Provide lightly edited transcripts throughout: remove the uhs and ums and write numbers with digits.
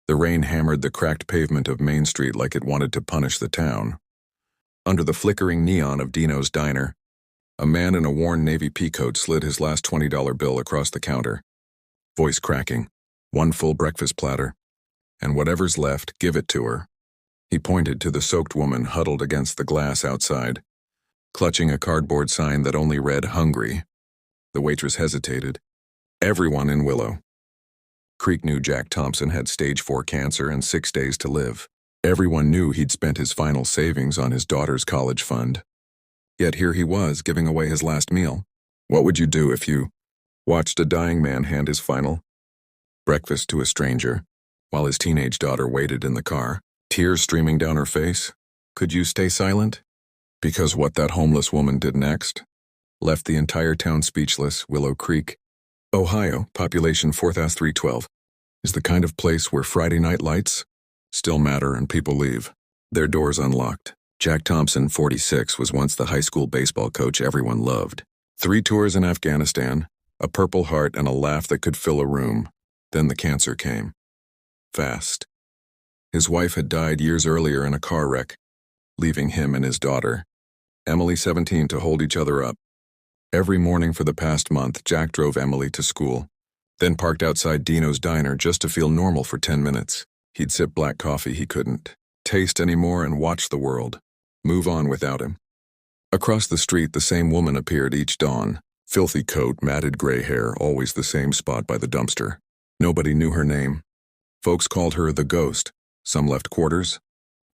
The rain hammered the cracked pavement of Main Street like it wanted to punish the town. Under the flickering neon of Dino's diner, a man in a worn navy peacoat slid his last $20 bill across the counter. Voice cracking. One full breakfast platter. And whatever's left, give it to her. He pointed to the soaked woman huddled against the glass outside, clutching a cardboard sign that only read "Hungry." The waitress hesitated. Everyone in Willow Creek knew Jack Thompson had stage 4 cancer and 6 days to live. Everyone knew he'd spent his final savings on his daughter's college fund. Yet here he was, giving away his last meal. What would you do if you watched a dying man hand his final breakfast to a stranger, while his teenage daughter waited in the car, tears streaming down her face? Could you stay silent? Because what that homeless woman did next left the entire town speechless. Willow Creek, Ohio, population 4,312, is the kind of place where Friday night lights still matter and people leave their doors unlocked. Jack Thompson, 46, was once the high school baseball coach everyone loved. 3 tours in Afghanistan, a Purple Heart, and a laugh that could fill a room. Then the cancer came. Fast. His wife had died years earlier in a car wreck, leaving him and his daughter, Emily, 17, to hold each other up. Every morning for the past month, Jack drove Emily to school, then parked outside Dino's diner just to feel normal for 10 minutes. He'd sip black coffee he couldn't taste anymore and watch the world move on without him. Across the street, the same woman appeared each dawn. Filthy coat, matted gray hair, always the same spot by the dumpster. Nobody knew her name. Folks called her the Ghost. Some left quarters.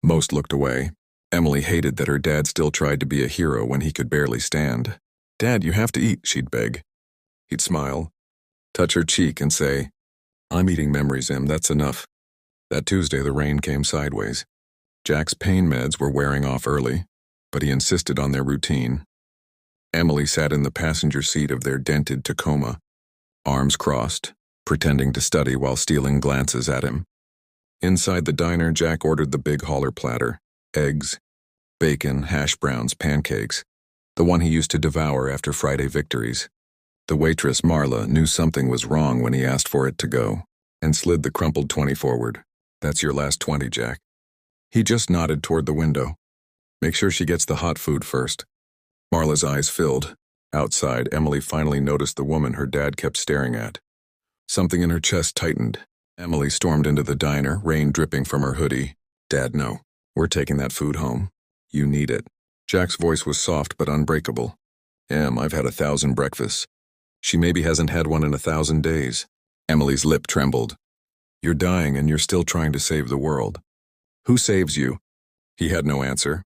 Most looked away. Emily hated that her dad still tried to be a hero when he could barely stand. "Dad, you have to eat," she'd beg. He'd smile, touch her cheek and say, "I'm eating memories, Em, that's enough." That Tuesday, the rain came sideways. Jack's pain meds were wearing off early, but he insisted on their routine. Emily sat in the passenger seat of their dented Tacoma, arms crossed, pretending to study while stealing glances at him. Inside the diner, Jack ordered the big hauler platter: eggs, bacon, hash browns, pancakes, the one he used to devour after Friday victories. The waitress, Marla, knew something was wrong when he asked for it to go, and slid the crumpled 20 forward. "That's your last 20, Jack." He just nodded toward the window. "Make sure she gets the hot food first." Marla's eyes filled. Outside, Emily finally noticed the woman her dad kept staring at. Something in her chest tightened. Emily stormed into the diner, rain dripping from her hoodie. "Dad, no. We're taking that food home. You need it." Jack's voice was soft but unbreakable. "Em, I've had 1,000 breakfasts. She maybe hasn't had one in 1,000 days." Emily's lip trembled. "You're dying and you're still trying to save the world." "Who saves you?" He had no answer.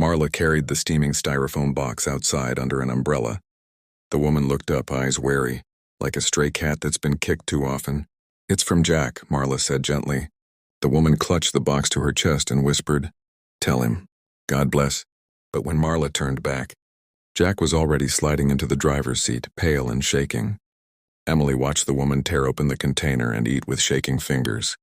Marla carried the steaming styrofoam box outside under an umbrella. The woman looked up, eyes wary, like a stray cat that's been kicked too often. "It's from Jack," Marla said gently. The woman clutched the box to her chest and whispered, "Tell him. God bless." But when Marla turned back, Jack was already sliding into the driver's seat, pale and shaking. Emily watched the woman tear open the container and eat with shaking fingers,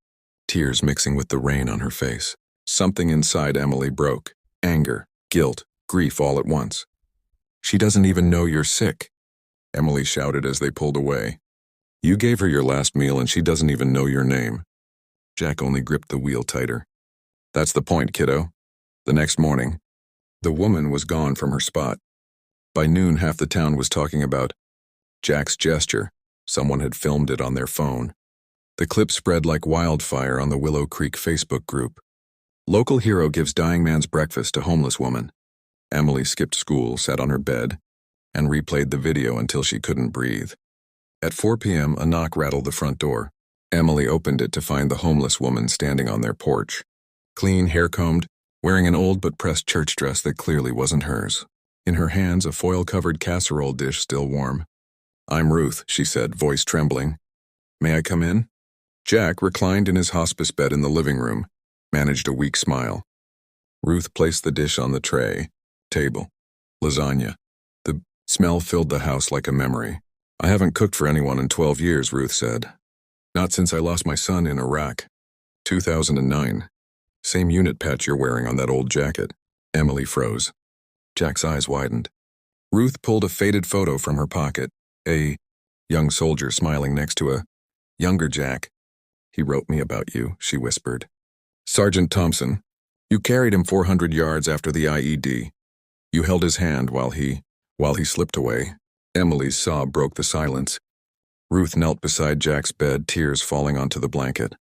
tears mixing with the rain on her face. Something inside Emily broke. Anger, guilt, grief all at once. "She doesn't even know you're sick," Emily shouted as they pulled away. "You gave her your last meal and she doesn't even know your name." Jack only gripped the wheel tighter. "That's the point, kiddo." The next morning, the woman was gone from her spot. By noon, half the town was talking about Jack's gesture. Someone had filmed it on their phone. The clip spread like wildfire on the Willow Creek Facebook group. "Local hero gives dying man's breakfast to homeless woman." Emily skipped school, sat on her bed, and replayed the video until she couldn't breathe. At 4 p.m., a knock rattled the front door. Emily opened it to find the homeless woman standing on their porch. Clean, hair-combed, wearing an old but pressed church dress that clearly wasn't hers. In her hands, a foil-covered casserole dish still warm. "I'm Ruth," she said, voice trembling. "May I come in?" Jack, reclined in his hospice bed in the living room, managed a weak smile. Ruth placed the dish on the table. Lasagna. The smell filled the house like a memory. "I haven't cooked for anyone in 12 years, Ruth said. "Not since I lost my son in Iraq. 2009. Same unit patch you're wearing on that old jacket." Emily froze. Jack's eyes widened. Ruth pulled a faded photo from her pocket, a young soldier smiling next to a younger Jack. He wrote me about you, she whispered. Sergeant Thompson, you carried him 400 yards after the IED. You held his hand while he slipped away. Emily's sob broke the silence. Ruth knelt beside Jack's bed, tears falling onto the blanket.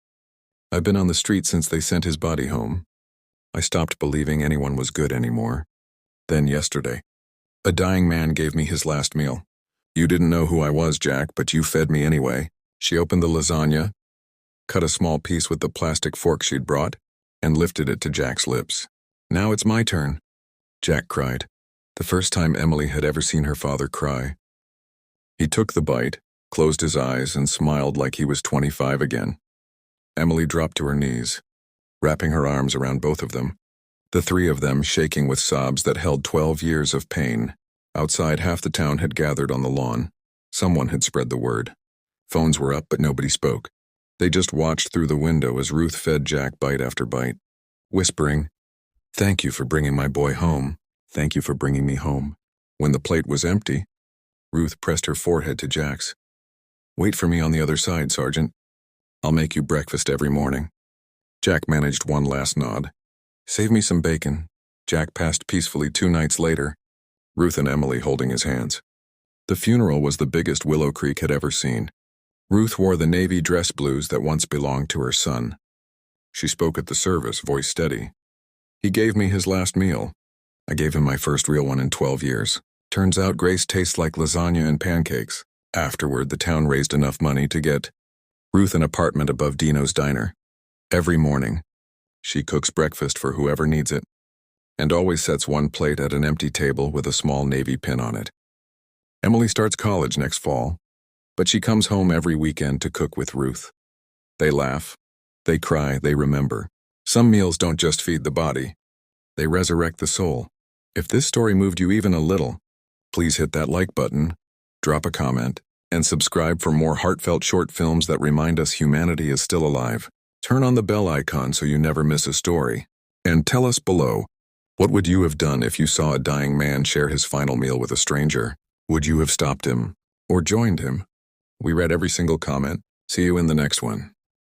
I've been on the street since they sent his body home. I stopped believing anyone was good anymore. Then yesterday, a dying man gave me his last meal. You didn't know who I was, Jack, but you fed me anyway. She opened the lasagna, cut a small piece with the plastic fork she'd brought, and lifted it to Jack's lips. Now it's my turn, Jack cried, the first time Emily had ever seen her father cry. He took the bite, closed his eyes, and smiled like he was 25 again. Emily dropped to her knees, wrapping her arms around both of them, the three of them shaking with sobs that held 12 years of pain. Outside, half the town had gathered on the lawn. Someone had spread the word. Phones were up, but nobody spoke. They just watched through the window as Ruth fed Jack bite after bite, whispering, "Thank you for bringing my boy home. Thank you for bringing me home." When the plate was empty, Ruth pressed her forehead to Jack's. "Wait for me on the other side, Sergeant. I'll make you breakfast every morning." Jack managed one last nod. "Save me some bacon." Jack passed peacefully 2 nights later, Ruth and Emily holding his hands. The funeral was the biggest Willow Creek had ever seen. Ruth wore the navy dress blues that once belonged to her son. She spoke at the service, voice steady. "He gave me his last meal. I gave him my first real one in 12 years. Turns out Grace tastes like lasagna and pancakes." Afterward, the town raised enough money to get Ruth an apartment above Dino's diner. Every morning, she cooks breakfast for whoever needs it, and always sets one plate at an empty table with a small navy pin on it. Emily starts college next fall, but she comes home every weekend to cook with Ruth. They laugh, they cry, they remember. Some meals don't just feed the body, they resurrect the soul. If this story moved you even a little, please hit that like button, drop a comment, and subscribe for more heartfelt short films that remind us humanity is still alive. Turn on the bell icon so you never miss a story. And tell us below, what would you have done if you saw a dying man share his final meal with a stranger? Would you have stopped him or joined him? We read every single comment. See you in the next one.